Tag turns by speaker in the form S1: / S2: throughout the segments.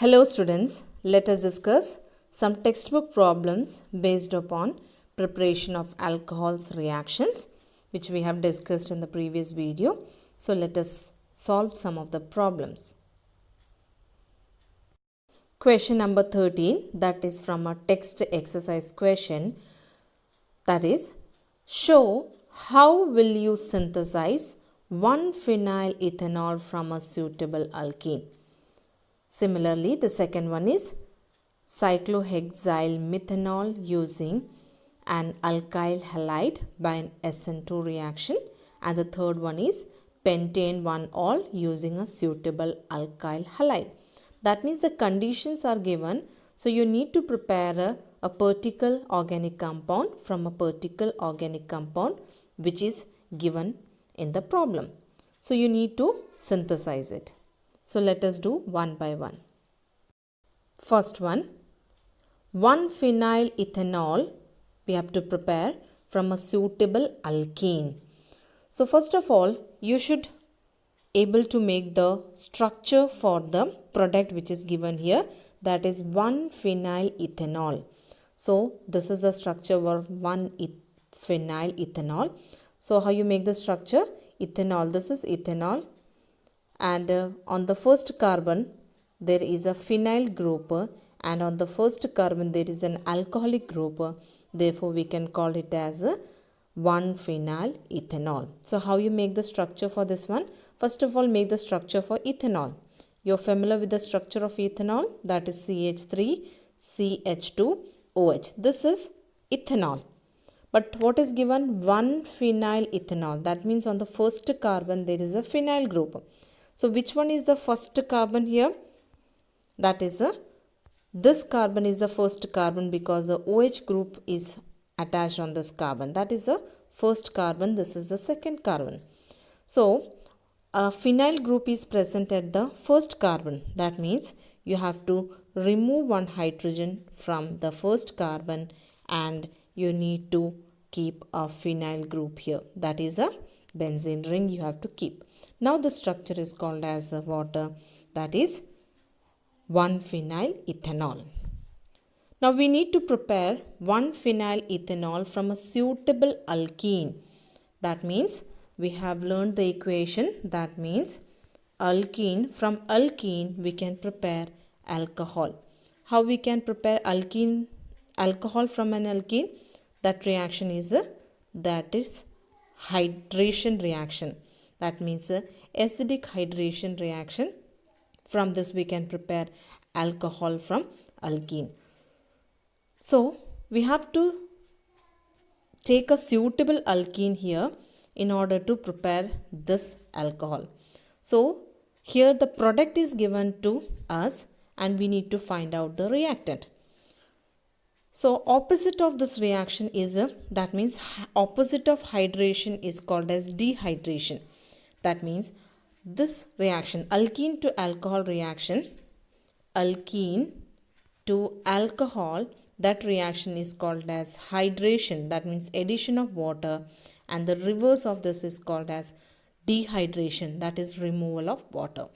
S1: Hello students, let us discuss some textbook problems based upon preparation of alcohol's reactions which we have discussed in the previous video. So let us solve some of the problems. Question number 13, that is from a text exercise question, that is, show how will you synthesize 1-phenyl ethanol from a suitable alkene. Similarly, the second one is cyclohexyl methanol using an alkyl halide by an SN2 reaction, and the third one is pentane 1-ol using a suitable alkyl halide. That means the conditions are given, so you need to prepare a particle organic compound from a particle organic compound which is given in the problem. So you need to synthesize it. So let us do one by one. First one, 1-phenyl ethanol we have to prepare from a suitable alkene. So first of all, you should able to make the structure for the product which is given here, that is 1-phenyl ethanol. So this is the structure for 1-phenyl ethanol. So how you make the structure? Ethanol, this is ethanol, and on the first carbon there is a phenyl group, and on the first carbon there is an alcoholic group. Therefore we can call it as 1-phenyl ethanol. So how you make the structure for this one? First of all, make the structure for ethanol. You're familiar with the structure of ethanol, that is CH3 CH2 OH. This is ethanol. But what is given? 1-phenyl ethanol. That means on the first carbon there is a phenyl group. So which one is the first carbon here? That is this carbon is the first carbon because the OH group is attached on this carbon. That is the first carbon. This is the second carbon. So a phenyl group is present at the first carbon. That means you have to remove one hydrogen from the first carbon and you need to keep a phenyl group here. That is a benzene ring you have to keep. Now the structure is called as water, that is 1-phenyl ethanol. Now we need to prepare 1-phenyl ethanol from a suitable alkene. That means we have learned the equation. That means alkene, from alkene we can prepare alcohol. How we can prepare alcohol from an alkene? That reaction is hydration reaction. That means acidic hydration reaction. From this we can prepare alcohol from alkene. So we have to take a suitable alkene here in order to prepare this alcohol. So here the product is given to us and we need to find out the reactant. So opposite of this reaction is that means opposite of hydration is called as dehydration. That means this reaction, alkene to alcohol reaction, alkene to alcohol, that reaction is called as hydration. That means addition of water, and the reverse of this is called as dehydration, that is removal of water.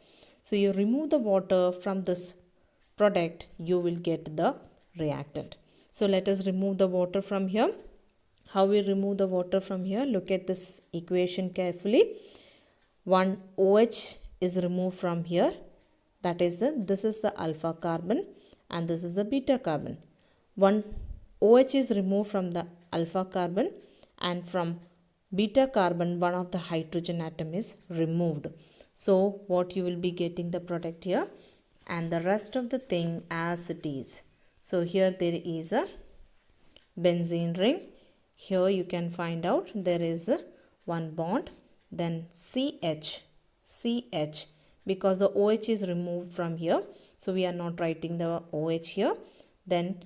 S1: So you remove the water from this product, you will get the reactant. So let us remove the water from here. How we remove the water from here? Look at this equation carefully. One OH is removed from here. That is this is the alpha carbon and this is the beta carbon. One OH is removed from the alpha carbon, and from beta carbon one of the hydrogen atom is removed. So what you will be getting the product here, and the rest of the thing as it is. So here there is a benzene ring. Here you can find out there is one bond, then CH, because the OH is removed from here. So we are not writing the OH here. Then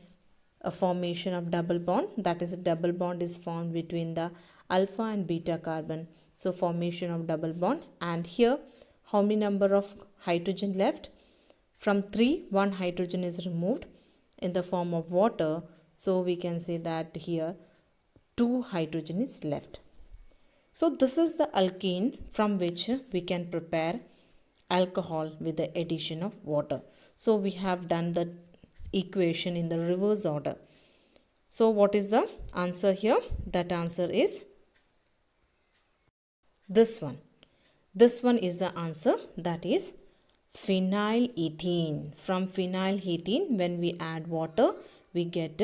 S1: a formation of double bond, that is a double bond is formed between the alpha and beta carbon. So formation of double bond, and here how many number of hydrogen left? From 3, one hydrogen is removed in the form of water. So we can say that here 2 hydrogen is left. So this is the alkene from which we can prepare alcohol with the addition of water. So we have done the equation in the reverse order. So what is the answer here? That answer is this one. This one is the answer, that is phenylethene. From phenylethene, when we add water, we get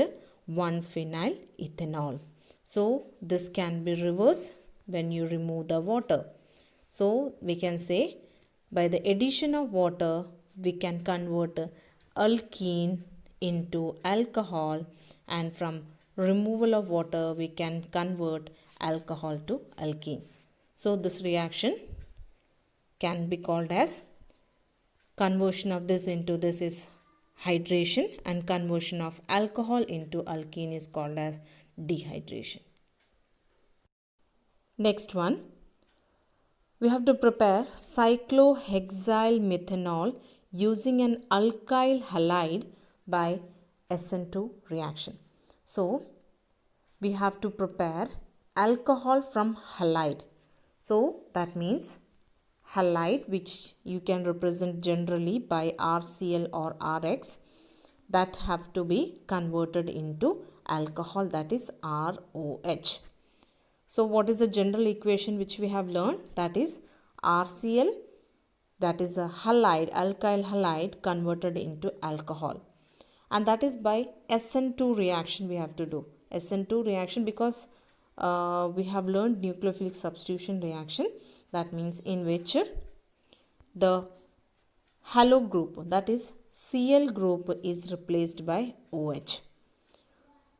S1: 1-phenylethanol. So this can be reversed when you remove the water. So we can say by the addition of water, we can convert alkene into alcohol, and from removal of water, we can convert alcohol to alkene. So this reaction can be called as conversion of this into this is hydration, and conversion of alcohol into alkene is called as dehydration. Next one, we have to prepare cyclohexyl methanol using an alkyl halide by SN2 reaction. So we have to prepare alcohol from halide. So that means halide, which you can represent generally by RCl or RX, that have to be converted into alcohol, that is ROH. So what is the general equation which we have learned? That is RCl, that is a halide, alkyl halide converted into alcohol. And that is by SN2 reaction we have to do. SN2 reaction because we have learned nucleophilic substitution reaction. That means in which the halo group, that is Cl group, is replaced by OH.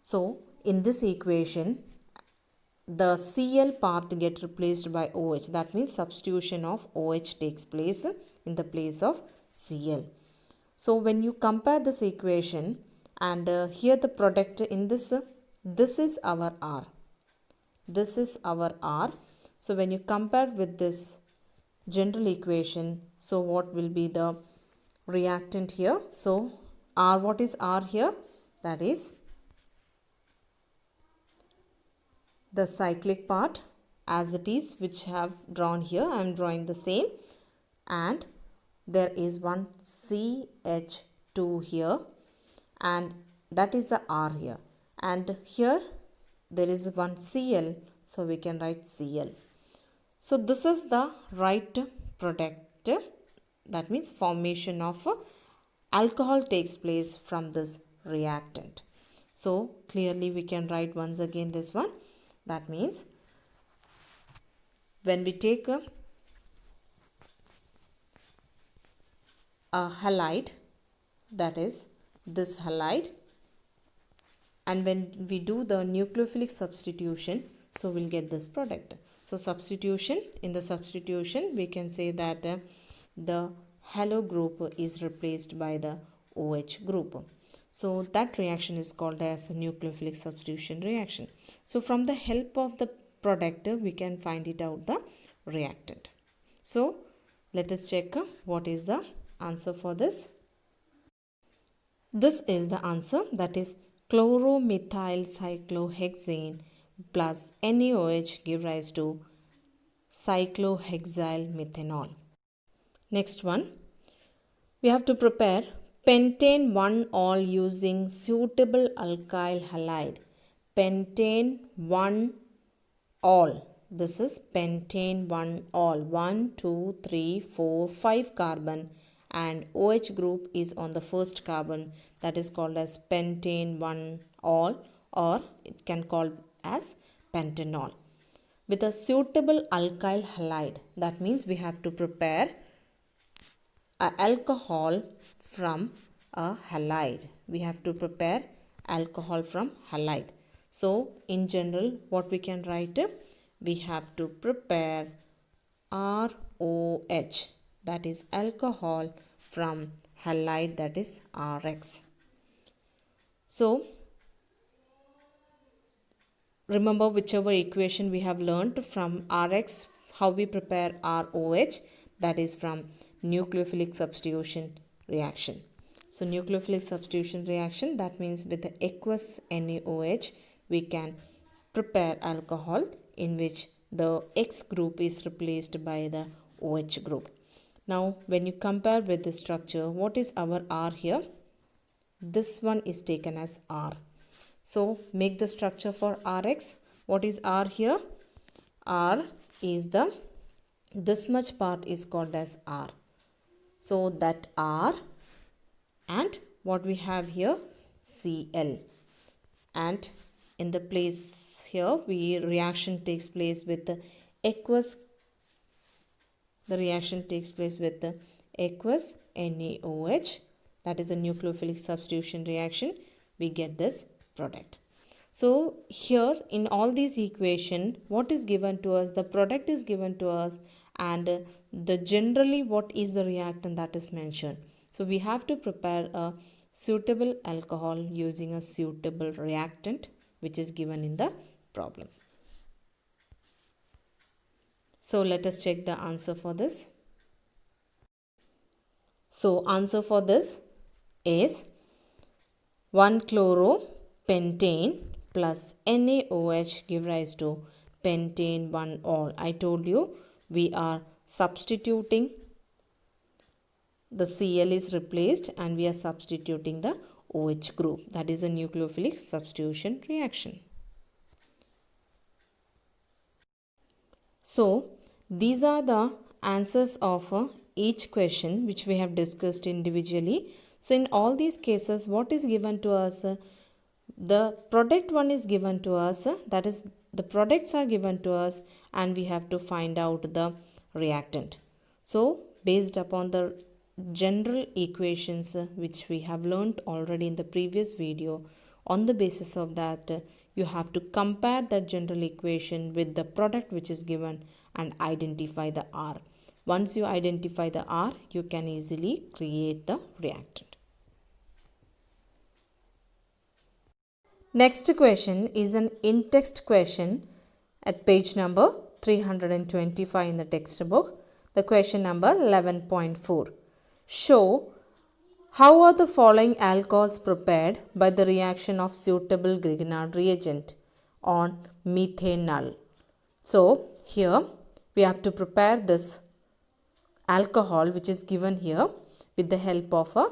S1: So in this equation, the Cl part get replaced by OH. That means substitution of OH takes place in the place of Cl. So when you compare this equation and here the product in this, this is our R. This is our R. So when you compare with this general equation, so what will be the reactant here? So R, what is R here? That is the cyclic part as it is, which have drawn here. I am drawing the same, and there is one CH2 here, and that is the R here, and here there is one Cl, so we can write Cl. So this is the right product, that means formation of alcohol takes place from this reactant. So clearly we can write once again this one. That means when we take a halide, that is this halide, and when we do the nucleophilic substitution, so we'll get this product. So substitution, in the substitution we can say that the halo group is replaced by the OH group. So that reaction is called as a nucleophilic substitution reaction. So from the help of the product, we can find it out the reactant. So let us check what is the answer for this. This is the answer, that is chloromethyl cyclohexane plus NaOH give rise to cyclohexyl methanol. Next one, we have to prepare pentane 1-ol using suitable alkyl halide. Pentane 1-ol. This is pentane 1-ol. 1, 2, 3, 4, 5 carbon, and OH group is on the first carbon. That is called as pentane 1-ol, or it can call as pentanol. With a suitable alkyl halide, that means we have to prepare a alcohol from a halide. We have to prepare alcohol from halide. So in general, what we can write? We have to prepare ROH, that is alcohol from halide, that is RX. So remember whichever equation we have learned from RX, how we prepare ROH, that is from nucleophilic substitution reaction. So nucleophilic substitution reaction, that means with the aqueous NaOH, we can prepare alcohol in which the X group is replaced by the OH group. Now when you compare with the structure, what is our R here? This one is taken as R. So make the structure for Rx. What is R here? R is this much part is called as R. So that R, and what we have here, Cl. And in the place here, reaction takes place with the aqueous. The reaction takes place with the aqueous NaOH. That is a nucleophilic substitution reaction. We get this product. So here in all these equation, what is given to us? The product is given to us, and the generally what is the reactant that is mentioned. So we have to prepare a suitable alcohol using a suitable reactant which is given in the problem. So let us check the answer for this. So answer for this is 1-chloropentane plus NaOH give rise to pentane 1-ol. I told you we are substituting, the Cl is replaced and we are substituting the OH group. That is a nucleophilic substitution reaction. So these are the answers of each question which we have discussed individually. So in all these cases, what is given to us? The product one is given to us, that is the products are given to us, and we have to find out the reactant. So based upon the general equations which we have learnt already in the previous video, on the basis of that you have to compare that general equation with the product which is given and identify the R. Once you identify the R, you can easily create the reactant. Next question is an in-text question at page number 325 in the textbook. The question number 11.4. Show how are the following alcohols prepared by the reaction of suitable Grignard reagent on methanol. So here we have to prepare this alcohol which is given here with the help of a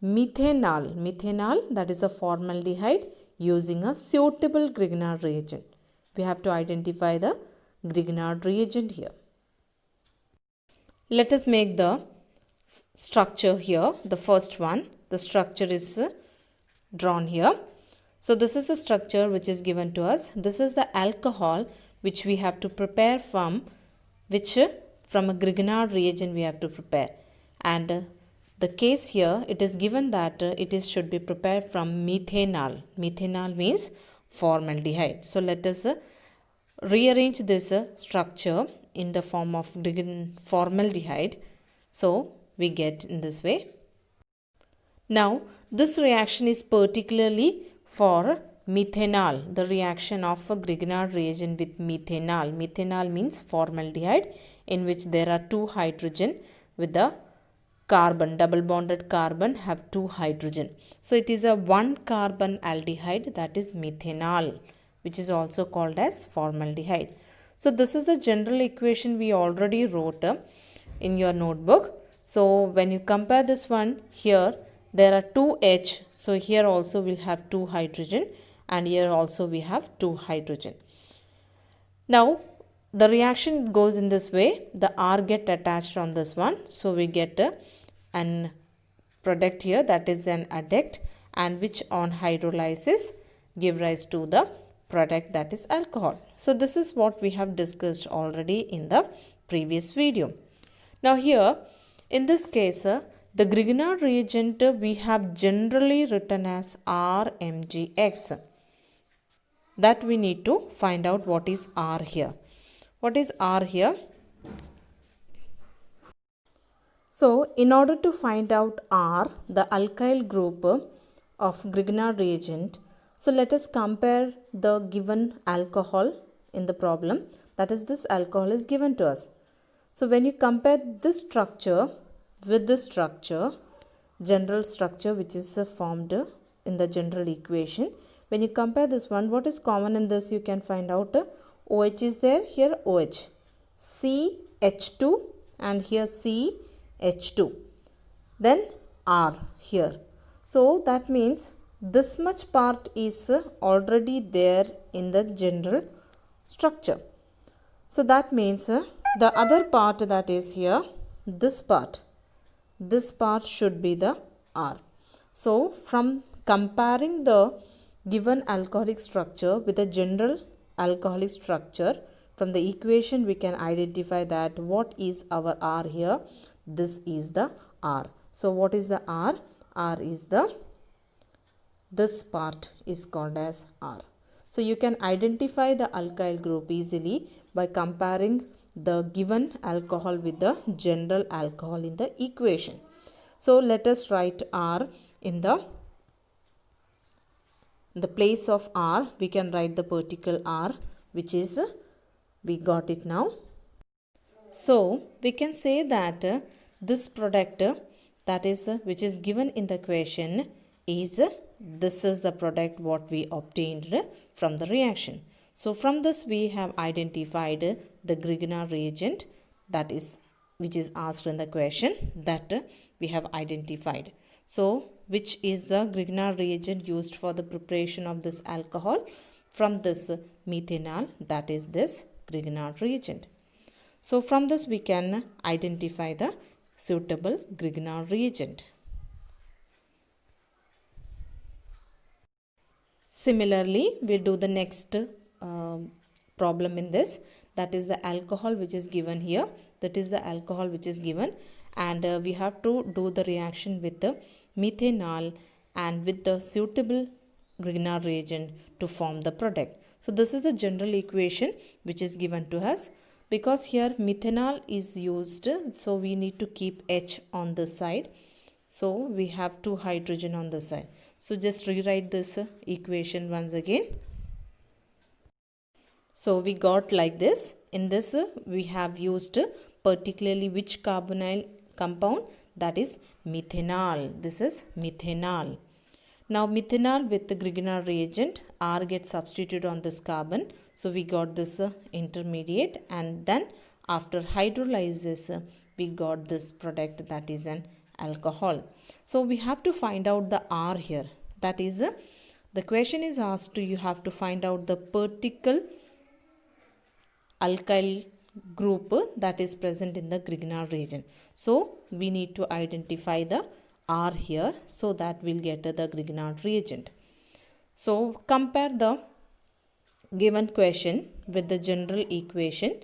S1: methanol. Methanol, that is a formaldehyde, using a suitable Grignard reagent. We have to identify the Grignard reagent here. Let us make the structure here. The first one, the structure is drawn here. So this is the structure which is given to us. This is the alcohol which we have to prepare from a Grignard reagent we have to prepare. And the case here, it is given that should be prepared from methanol. Methanol means formaldehyde. So let us rearrange this structure in the form of formaldehyde. So we get in this way. Now this reaction is particularly for methanol, the reaction of a Grignard reagent with methanol. Methanol means formaldehyde in which there are two hydrogen with the carbon, double bonded carbon have two hydrogen. So it is a one carbon aldehyde, that is methanol, which is also called as formaldehyde. So this is the general equation we already wrote in your notebook. So when you compare this one, here there are two H. So here also we'll have two hydrogen, and here also we have two hydrogen. Now the reaction goes in this way. The R get attached on this one. So we get an product here, that is an adduct, and which on hydrolysis give rise to the product, that is alcohol. So this is what we have discussed already in the previous video. Now here in this case, the Grignard reagent we have generally written as RMgX. That we need to find out what is R here. What is R here? So in order to find out R, the alkyl group of Grignard reagent, so let us compare the given alcohol in the problem. That is, this alcohol is given to us. So when you compare this structure with this structure, general structure which is formed in the general equation, when you compare this one, what is common in this? You can find out OH is there, here OH, CH2, and here C H2. Then R here. So that means this much part is already there in the general structure. So that means the other part that is here, this part should be the R. So from comparing the given alcoholic structure with a general alcoholic structure, from the equation we can identify that what is our R here. This is the R. So what is the R? R is this part is called as R. So you can identify the alkyl group easily by comparing the given alcohol with the general alcohol in the equation. So let us write R in the place of R. We can write the particle R, which is, we got it now. So we can say that this product that is which is given in the equation is this is the product what we obtained from the reaction. So from this we have identified the Grignard reagent, that is which is asked in the question, that we have identified. So which is the Grignard reagent used for the preparation of this alcohol? From this methanol, that is this Grignard reagent. So from this we can identify the suitable Grignard reagent. Similarly, we do the next problem in this, that is the alcohol which is given here. That is the alcohol which is given, and we have to do the reaction with the methanol and with the suitable Grignard reagent to form the product. So this is the general equation which is given to us. Because here methanol is used, so we need to keep H on this side. So we have 2 hydrogen on this side. So just rewrite this equation once again. So we got like this. In this we have used particularly which carbonyl compound? That is methanol. This is methanol. Now methanol with the Grignard reagent, R gets substituted on this carbon. So we got this intermediate, and then after hydrolysis we got this product, that is an alcohol. So we have to find out the R here. That is the question is asked to you have to find out the particle alkyl group that is present in the Grignard reagent. So we need to identify the R here, so that we'll get the Grignard reagent. So compare the given question with the general equation.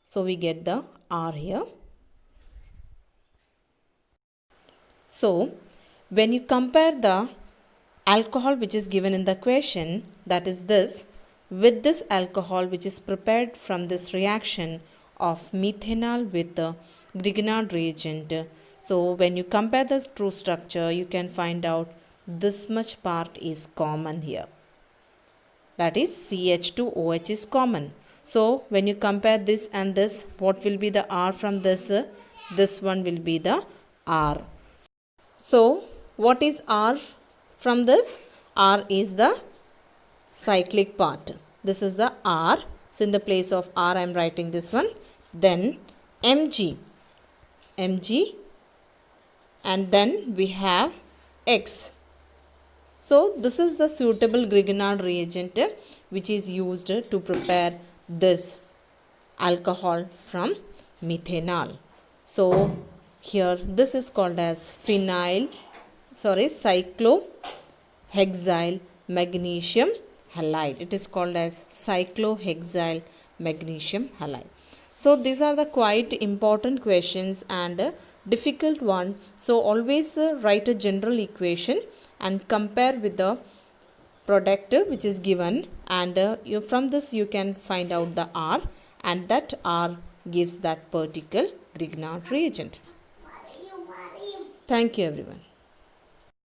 S1: So we get the R here. So when you compare the alcohol which is given in the question, that is this, with this alcohol which is prepared from this reaction of methanol with the Grignard reagent, so when you compare the true structure, you can find out this much part is common here. That is CH2OH is common. So when you compare this and this, what will be the R from this? This one will be the R. So what is R from this? R is the cyclic part. This is the R. So in the place of R I am writing this one. Then Mg, and then we have X. So this is the suitable Grignard reagent which is used to prepare this alcohol from methanol. So here this is called as cyclohexyl magnesium halide. It is called as cyclohexyl magnesium halide. So these are the quite important questions and difficult one. So always write a general equation and compare with the product which is given, and from this you can find out the R, and that R gives that particle Grignard reagent. Thank you everyone.